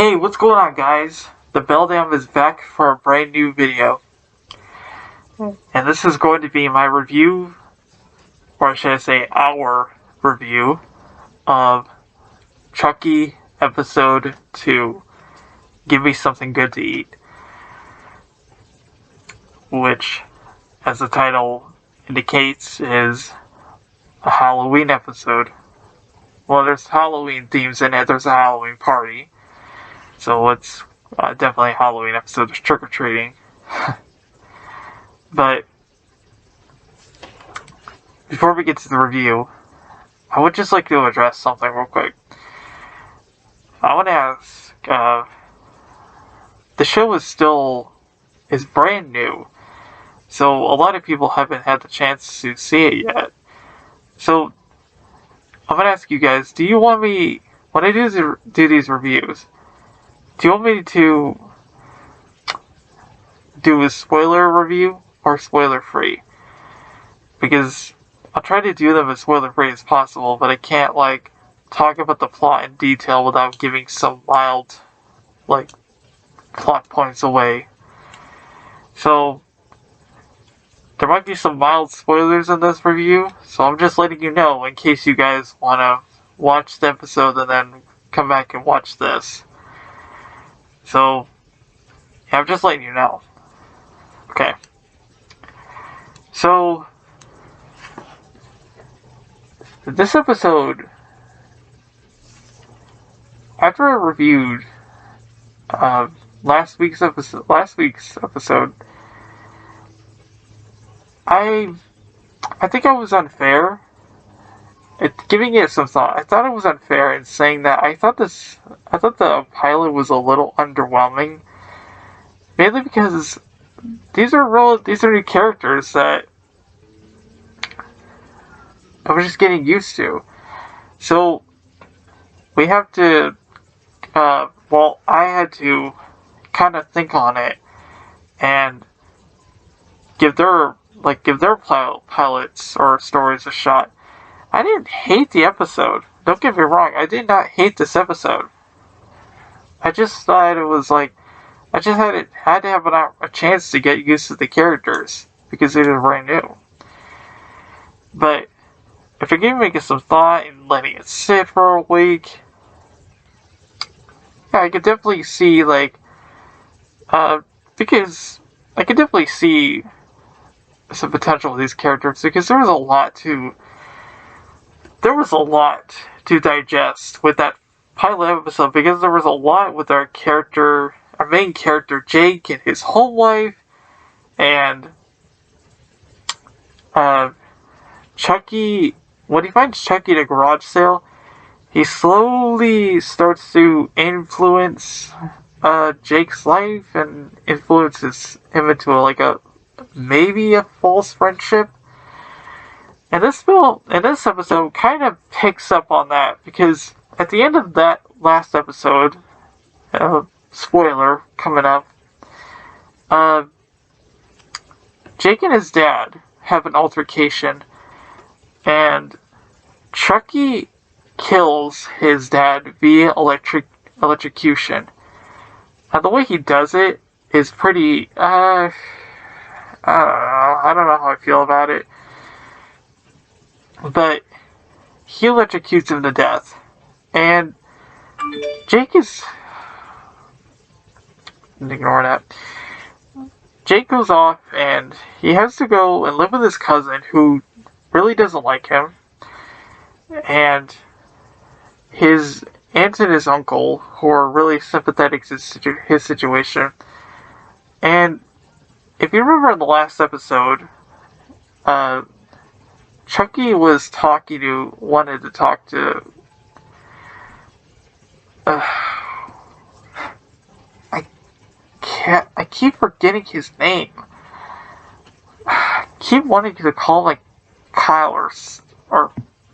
Hey, what's going on, guys? The Beldam is back for a brand new video. And this is going to be my review, or should I say our review, of Chucky episode 2, Give Me Something Good to Eat. Which, as the title indicates, is a Halloween episode. Well, there's Halloween themes in it, there's a Halloween party. So it's definitely a Halloween episode of trick-or-treating. But before we get to the review, I would just like to address something real quick. I want to ask, the show is brand new, so a lot of people haven't had the chance to see it yet. So I'm going to ask you guys, do you want me, when I do these reviews, do you want me to do a spoiler review or spoiler free? Because I'll try to do them as spoiler free as possible, but I can't talk about the plot in detail without giving some mild plot points away. So there might be some mild spoilers in this review, so I'm just letting you know in case you guys want to watch the episode and then come back and watch this. So, yeah, I'm just letting you know. Okay. So, this episode, after I reviewed last week's episode, I think I was unfair giving it some thought. I thought it was unfair in saying that I thought the pilot was a little underwhelming, mainly because these are new characters that I was just getting used to. So we have to, I had to kind of think on it and give their pilots or stories a shot. I didn't hate the episode. Don't get me wrong, I did not hate this episode. I just thought it was I just had to have a chance to get used to the characters because they were brand new. But if you're giving it some thought and letting it sit for a week, yeah, I could definitely see because I could definitely see some potential with these characters because there was a lot to digest with that pilot episode, because there was a lot with our main character Jake and his home life, and Chucky. When he finds Chucky at a garage sale, he slowly starts to influence Jake's life and influences him into maybe a false friendship. And this episode kind of picks up on that, because at the end of that last episode, spoiler coming up, Jake and his dad have an altercation, and Chucky kills his dad via electrocution. Now the way he does it is pretty, I don't know how I feel about it. But he electrocutes him to death. And Jake is... Ignore that. Jake goes off and he has to go and live with his cousin who really doesn't like him. And his aunt and his uncle, who are really sympathetic to his situation. And if you remember in the last episode, Chucky was wanted to talk to, I keep forgetting his name. I keep wanting to call him Kyle or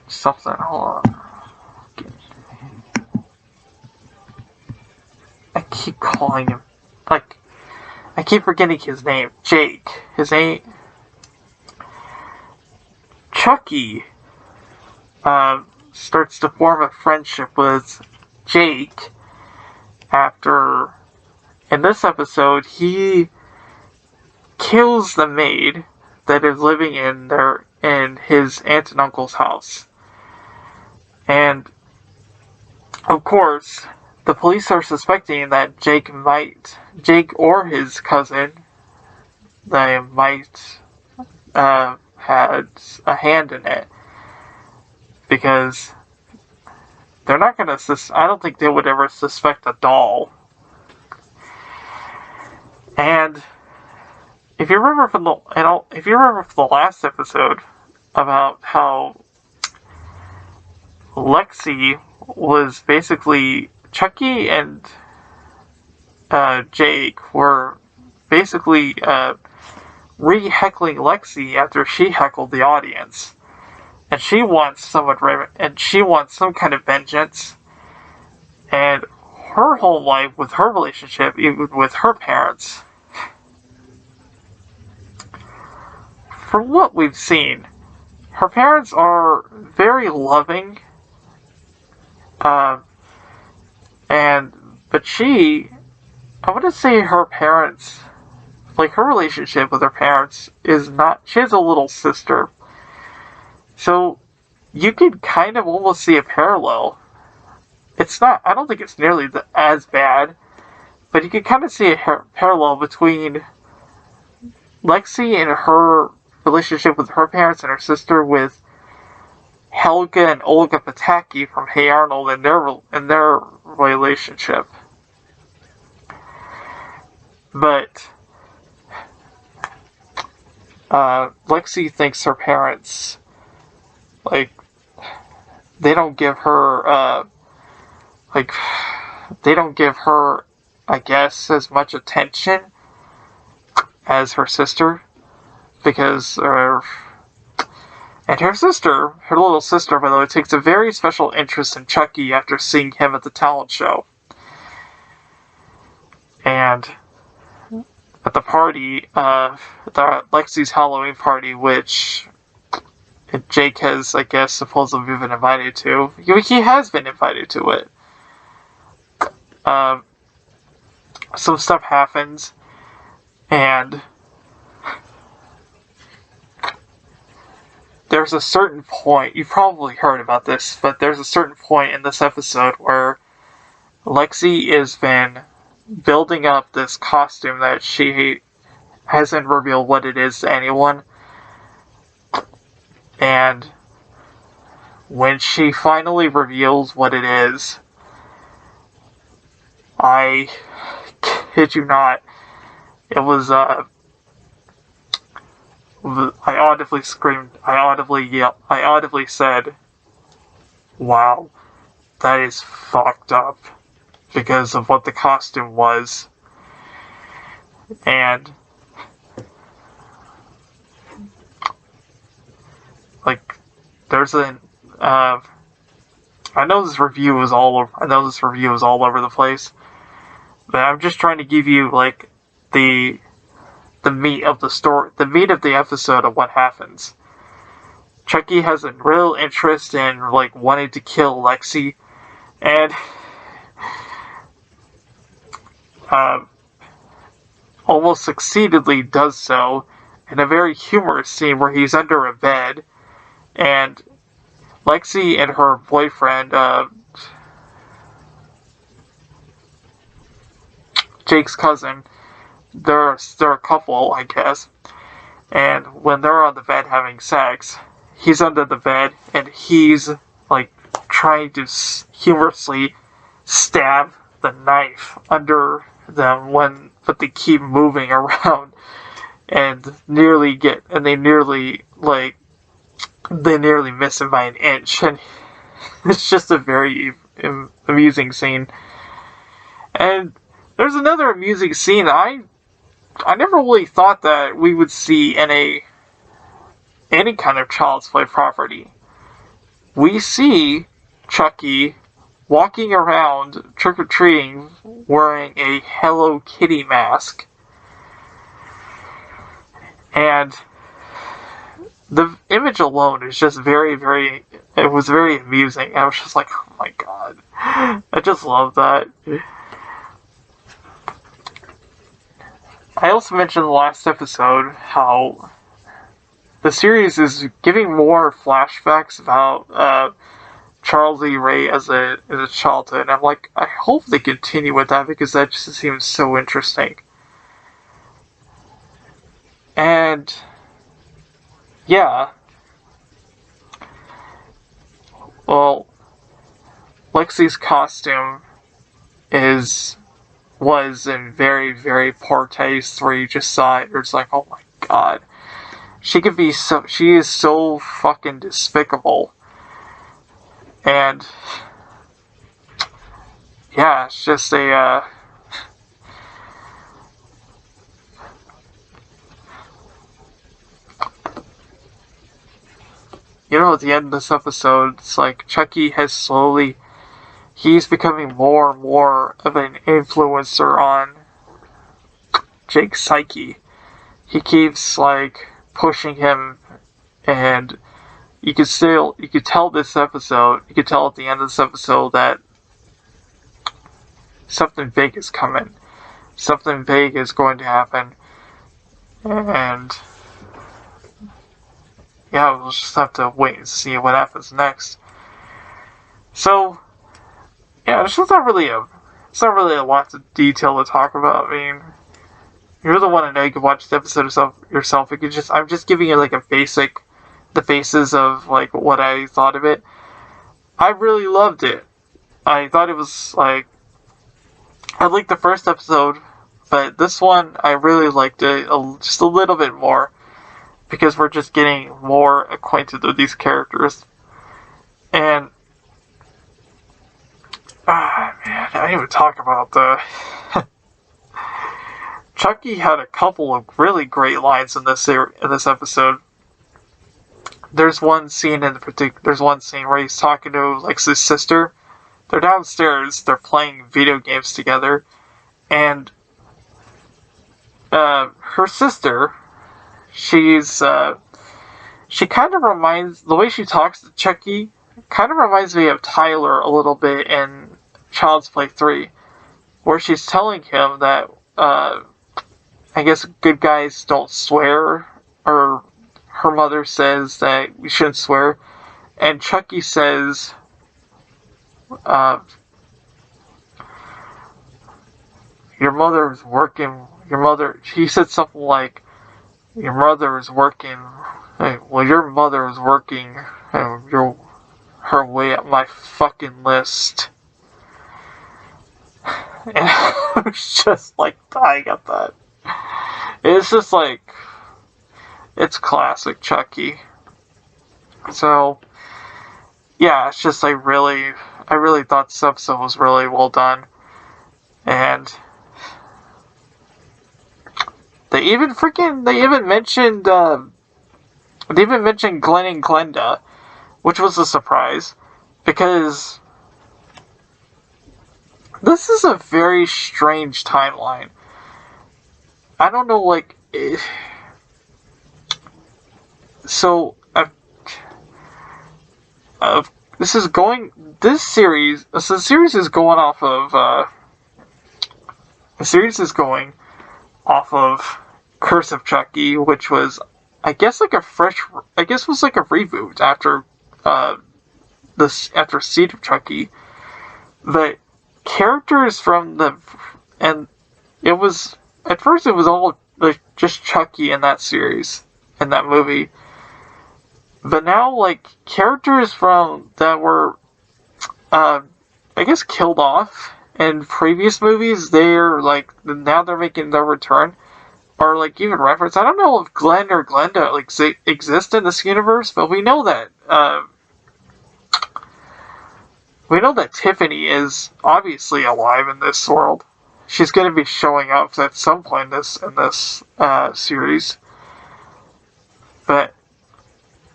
something. Hold on. I keep calling him, I keep forgetting his name. Jake. His name... Chucky starts to form a friendship with Jake, after, in this episode, he kills the maid that is living in his aunt and uncle's house. And, of course, the police are suspecting that Jake or his cousin, they might had a hand in it. Because they're not going to, I don't think they would ever suspect a doll. And if you remember from the last episode about how Lexi was basically, Chucky and Jake were basically re-heckling Lexi after she heckled the audience. And she wants some kind of vengeance. And her whole life with her relationship, even with her parents, from what we've seen, her parents are very loving. But I wouldn't say her parents, like her relationship with her parents is not, she has a little sister. So, you could kind of almost see a parallel. It's not, I don't think it's nearly as bad, but you could kind of see a parallel between Lexi and her relationship with her parents and her sister with Helga and Olga Pataki from Hey Arnold and their relationship. But Lexi thinks her parents, like, they don't give her, I guess, as much attention as her sister, because, and her little sister, by the way, takes a very special interest in Chucky after seeing him at the talent show. And at the party, Lexi's Halloween party, which Jake has, I guess, supposedly been invited to. He has been invited to it. Some stuff happens, and there's a certain point, you've probably heard about this, but there's a certain point in this episode where Lexi has been building up this costume that she hasn't revealed what it is to anyone. And when she finally reveals what it is, I kid you not, it was, I audibly screamed, I audibly yelled, I audibly said, wow, that is fucked up, because of what the costume was. And like, there's an, I know this review is all over the place, but I'm just trying to give you, like, the meat of the story, the meat of the episode of what happens. Chucky has a real interest in, like, wanting to kill Lexi, and almost succeedingly does so in a very humorous scene where he's under a bed, and Lexi and her boyfriend, Jake's cousin, they're a couple, I guess, and when they're on the bed having sex, he's under the bed, and he's, like, trying to humorously stab the knife under them but they keep moving around, and they nearly miss him by an inch, and it's just a very amusing scene. And there's another amusing scene I never really thought that we would see in any kind of Child's Play property. We see Chucky walking around trick-or-treating wearing a Hello Kitty mask. And the image alone is just it was very amusing. I was just like, oh my god. I just love that. I also mentioned in the last episode how the series is giving more flashbacks about Charles E. Ray as a childhood. And I'm like, I hope they continue with that because that just seems so interesting. And yeah, well, Lexi's costume was in very, very poor taste where you just saw it, it's like, oh my god. She is so fucking despicable. And yeah, it's just at the end of this episode, it's like Chucky he's becoming more and more of an influencer on Jake's psyche. He keeps, like, pushing him, and you could tell at the end of this episode that something big is coming. Something big is going to happen. And yeah, we'll just have to wait and see what happens next. So, yeah, it's not really a lot of detail to talk about. I mean, you're the one I know you can watch the episode yourself. I'm just giving you like the basis of like what I thought of it. I really loved it. I thought it was like, I liked the first episode, but this one I really liked it just a little bit more because we're just getting more acquainted with these characters. And man, I didn't even talk about the Chucky had a couple of really great lines in this episode. There's one scene where he's talking to like his sister. They're downstairs. They're playing video games together, and her sister, she kind of reminds, the way she talks to Chucky kind of reminds me of Tyler a little bit in Child's Play 3, where she's telling him that I guess good guys don't swear, or her mother says that we shouldn't swear, and Chucky says, he said something like, your mother is working, your mother is working her way up my fucking list. And I was just like dying at that. It's just like, it's classic Chucky. So, yeah, it's just I really thought this episode was really well done. And they even mentioned Glenn and Glenda, which was a surprise, because this is a very strange timeline. I don't know, like, so the series is going off of Curse of Chucky, which was, I guess, was like a reboot after Seed of Chucky. The characters at first it was all like just Chucky in that series, in that movie. But now, like, characters that were, I guess, killed off in previous movies, now they're making their return, or, like, even reference. I don't know if Glenn or Glenda, like, exist in this universe, but we know that Tiffany is obviously alive in this world. She's going to be showing up at some point in this series. But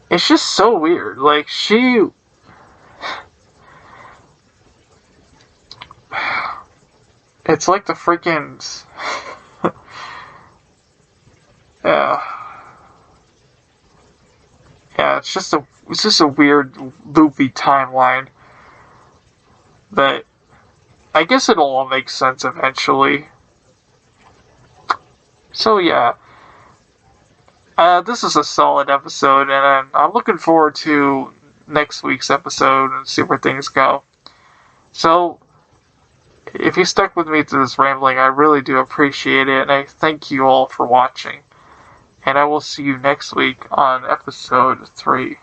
it's just so weird. Like, it's like the freaking, yeah, it's just a weird loopy timeline. But I guess it'll all make sense eventually. So yeah, this is a solid episode, and I'm looking forward to next week's episode and see where things go. So, if you stuck with me through this rambling, I really do appreciate it, and I thank you all for watching. And I will see you next week on episode 3.